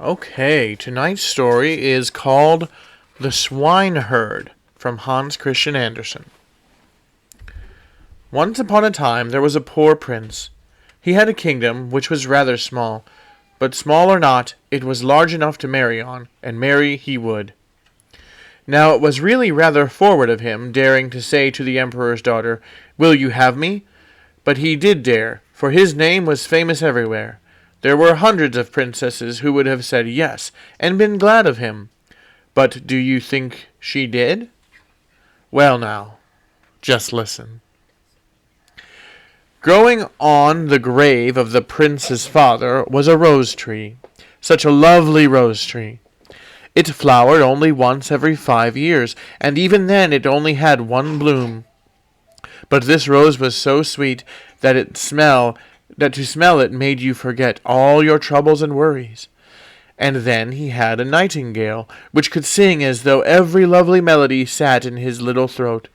Okay, tonight's story is called The Swineherd from Hans Christian Andersen. Once upon a time there was a poor prince. He had a kingdom which was rather small, but small or not, it was large enough to marry on, and marry he would. Now it was really rather forward of him, daring to say to the emperor's daughter, "Will you have me?" But he did dare, for his name was famous everywhere. There were hundreds of princesses who would have said yes, and been glad of him. But do you think she did? Well now, just listen. Growing on the grave of the prince's father was a rose tree, such a lovely rose tree. It flowered only once every 5 years, and even then it only had one bloom. But this rose was so sweet that to smell it made you forget all your troubles and worries. And then he had a nightingale, which could sing as though every lovely melody sat in his little throat.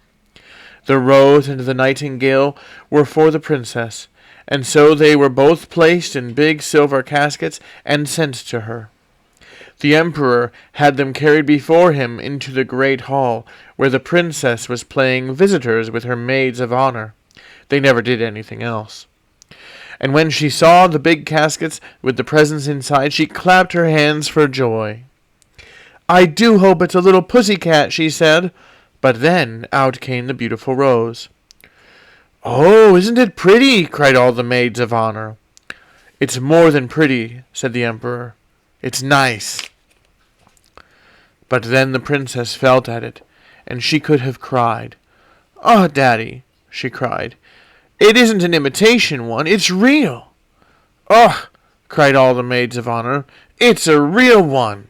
The rose and the nightingale were for the princess, and so they were both placed in big silver caskets and sent to her. The emperor had them carried before him into the great hall, where the princess was playing visitors with her maids of honor. They never did anything else. And when she saw the big caskets with the presents inside, she clapped her hands for joy. "I do hope it's a little pussy-cat," she said. But then out came the beautiful rose. "Oh, isn't it pretty?" cried all the maids of honor. "It's more than pretty," said the emperor. "It's nice." But then the princess felt at it, and she could have cried. "Oh, Daddy," she cried, "it isn't an imitation one, it's real." "Oh," cried all the maids of honor, "it's a real one."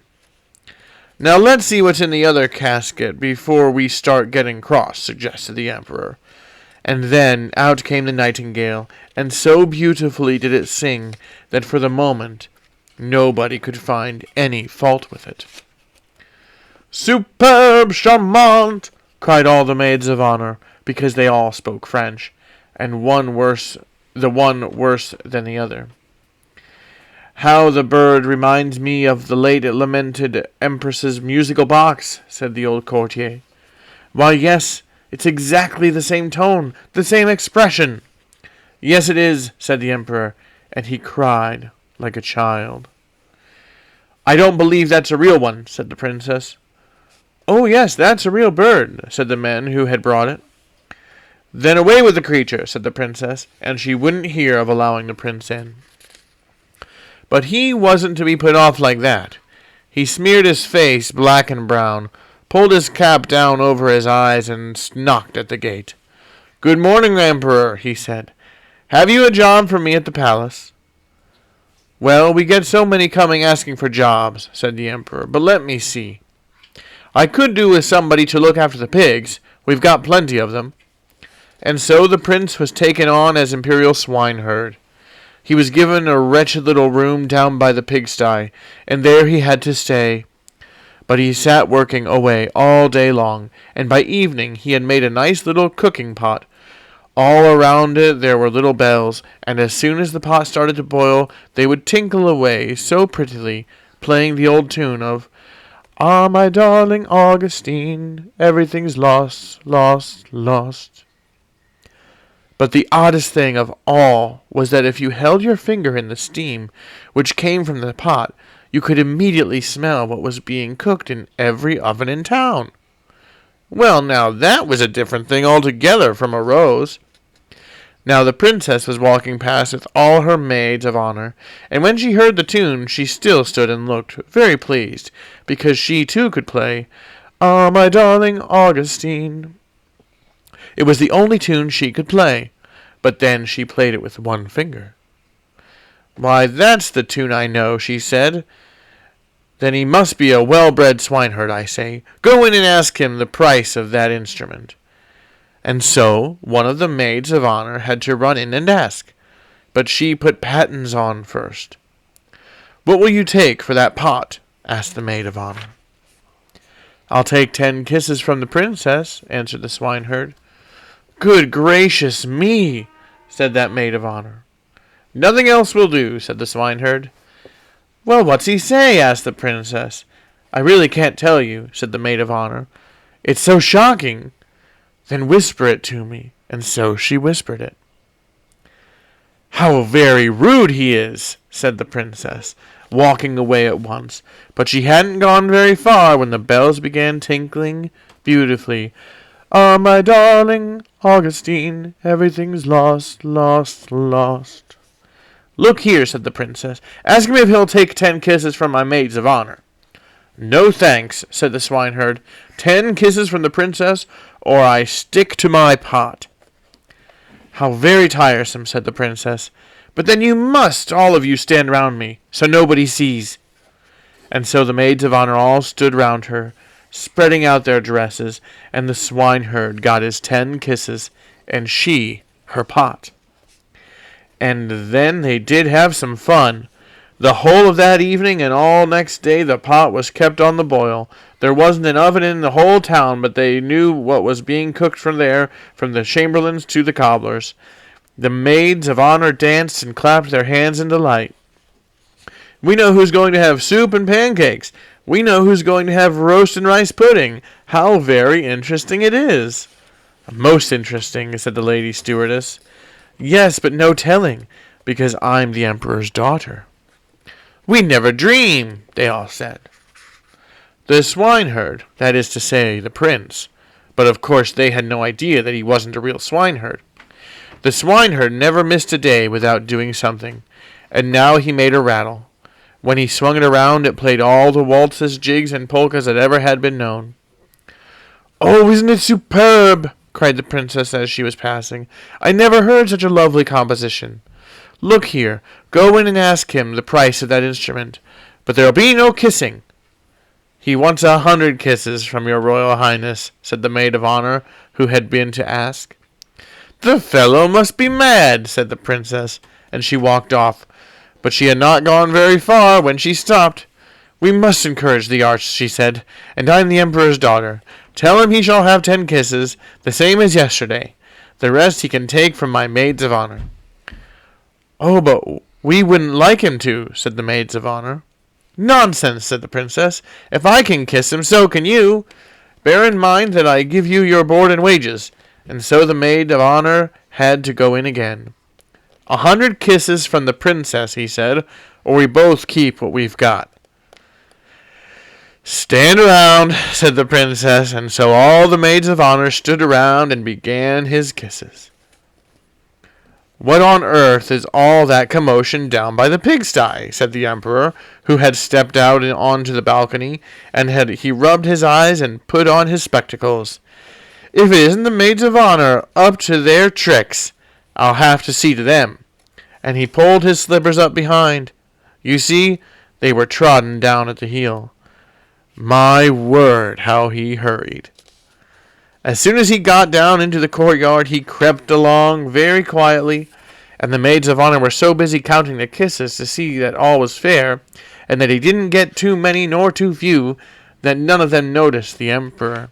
"Now let's see what's in the other casket before we start getting cross," suggested the emperor. And then out came the nightingale, and so beautifully did it sing that for the moment nobody could find any fault with it. "Superbe, charmant!" cried all the maids of honor, because they all spoke French, and the one worse than the other. "How the bird reminds me of the late lamented Empress's musical box," said the old courtier. "Why, yes, it's exactly the same tone, the same expression." "Yes, it is," said the emperor, and he cried like a child. "I don't believe that's a real one," said the princess. "Oh, yes, that's a real bird," said the men who had brought it. "Then away with the creature," said the princess, and she wouldn't hear of allowing the prince in. But he wasn't to be put off like that. He smeared his face black and brown, pulled his cap down over his eyes, and knocked at the gate. "Good morning, Emperor," he said. "Have you a job for me at the palace?" "Well, we get so many coming asking for jobs," said the emperor, "but let me see. I could do with somebody to look after the pigs. We've got plenty of them." And so the prince was taken on as imperial swineherd. He was given a wretched little room down by the pigsty, and there he had to stay. But he sat working away all day long, and by evening he had made a nice little cooking pot. All around it there were little bells, and as soon as the pot started to boil, they would tinkle away so prettily, playing the old tune of "Ah, my darling Augustine, everything's lost, lost, lost." But the oddest thing of all was that if you held your finger in the steam which came from the pot, you could immediately smell what was being cooked in every oven in town. Well, now that was a different thing altogether from a rose. Now the princess was walking past with all her maids of honor, and when she heard the tune she still stood and looked very pleased, because she too could play "Ah, my darling Augustine." It was the only tune she could play, but then she played it with one finger. "Why, that's the tune I know," she said. "Then he must be a well-bred swineherd, I say. Go in and ask him the price of that instrument." And so one of the maids of honor had to run in and ask, but she put pattens on first. "What will you take for that pot?" asked the maid of honor. "I'll take 10 kisses from the princess," answered the swineherd. "Good gracious me," said that maid of honor. "Nothing else will do," said the swineherd. Well, what's he say? Asked the princess. I really can't tell you, said the maid of honor. It's so shocking. Then whisper it to me. And so she whispered it. How very rude he is, said the princess, walking away at once. But she hadn't gone very far when the bells began tinkling beautifully. Ah, my darling Augustine, everything's lost, lost, lost. Look here, said the princess. Ask him if he'll take 10 kisses from my maids of honor. No thanks, said the swineherd. 10 kisses from the princess, or I stick to my pot. How very tiresome, said the princess. But then you must, all of you, stand round me, so nobody sees. And so the maids of honor all stood round her, spreading out their dresses, and the swineherd got his 10 kisses, and she her pot. And then they did have some fun. The whole of that evening and all next day the pot was kept on the boil. There wasn't an oven in the whole town, but they knew what was being cooked from there, from the chamberlains to the cobblers. The maids of honor danced and clapped their hands in delight. We know who's going to have soup and pancakes. We know who's going to have roast and rice pudding. How very interesting it is. Most interesting, said the lady stewardess. Yes, but no telling, because I'm the emperor's daughter. We never dream, they all said. The swineherd, that is to say, the prince, but of course they had no idea that he wasn't a real swineherd. The swineherd never missed a day without doing something, and now he made a rattle. When he swung it around, it played all the waltzes, jigs, and polkas that ever had been known. Oh, isn't it superb? Cried the princess as she was passing. I never heard such a lovely composition. Look here, go in and ask him the price of that instrument, but there'll be no kissing. He wants 100 kisses from your royal highness, said the maid of honor, who had been to ask. The fellow must be mad, said the princess, and she walked off. But she had not gone very far when she stopped. We must encourage the arts, she said, and I'm the emperor's daughter. Tell him he shall have 10 kisses, the same as yesterday. The rest he can take from my maids of honor. Oh, but we wouldn't like him to, said the maids of honor. Nonsense, said the princess. If I can kiss him, so can you. Bear in mind that I give you your board and wages. And so the maid of honor had to go in again. 100 kisses from the princess, he said, or we both keep what we've got. Stand around, said the princess, and so all the maids of honor stood around and began his kisses. What on earth is all that commotion down by the pigsty? Said the emperor, who had stepped out onto the balcony, and he rubbed his eyes and put on his spectacles. If it isn't the maids of honor up to their tricks, I'll have to see to them. And he pulled his slippers up behind. You see, they were trodden down at the heel. My word, how he hurried. As soon as he got down into the courtyard, he crept along very quietly, and the maids of honor were so busy counting the kisses to see that all was fair, and that he didn't get too many nor too few, that none of them noticed the emperor.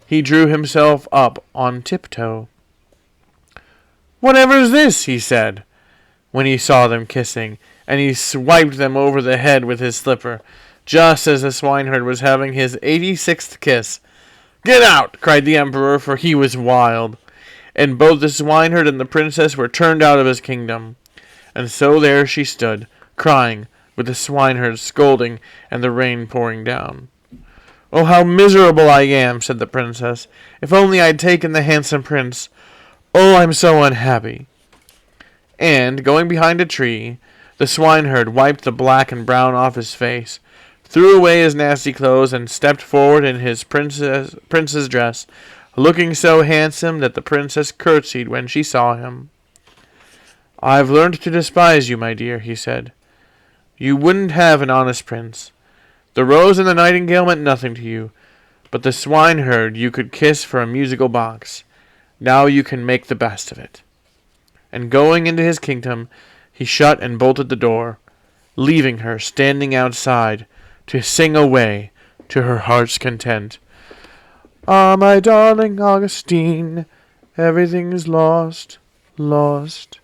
He drew himself up on tiptoe. Whatever's this? He said, when he saw them kissing, and he swiped them over the head with his slipper, just as the swineherd was having his 86th kiss. Get out! Cried the emperor, for he was wild. And both the swineherd and the princess were turned out of his kingdom. And so there she stood, crying, with the swineherd scolding and the rain pouring down. Oh, how miserable I am, said the princess. If only I'd taken the handsome prince. Oh, I'm so unhappy. And, going behind a tree, the swineherd wiped the black and brown off his face, threw away his nasty clothes, and stepped forward in his prince's dress, looking so handsome that the princess curtsied when she saw him. I've learned to despise you, my dear, he said. You wouldn't have an honest prince. The rose and the nightingale meant nothing to you, but the swineherd you could kiss for a musical box. Now you can make the best of it. And going into his kingdom, he shut and bolted the door, leaving her standing outside to sing away to her heart's content. Ah, my darling Augustine, everything's lost, lost,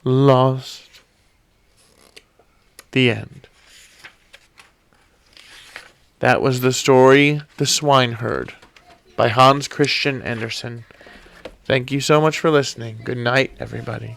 lost. The end. That was the story The Swineherd by Hans Christian Andersen. Thank you so much for listening. Good night, everybody.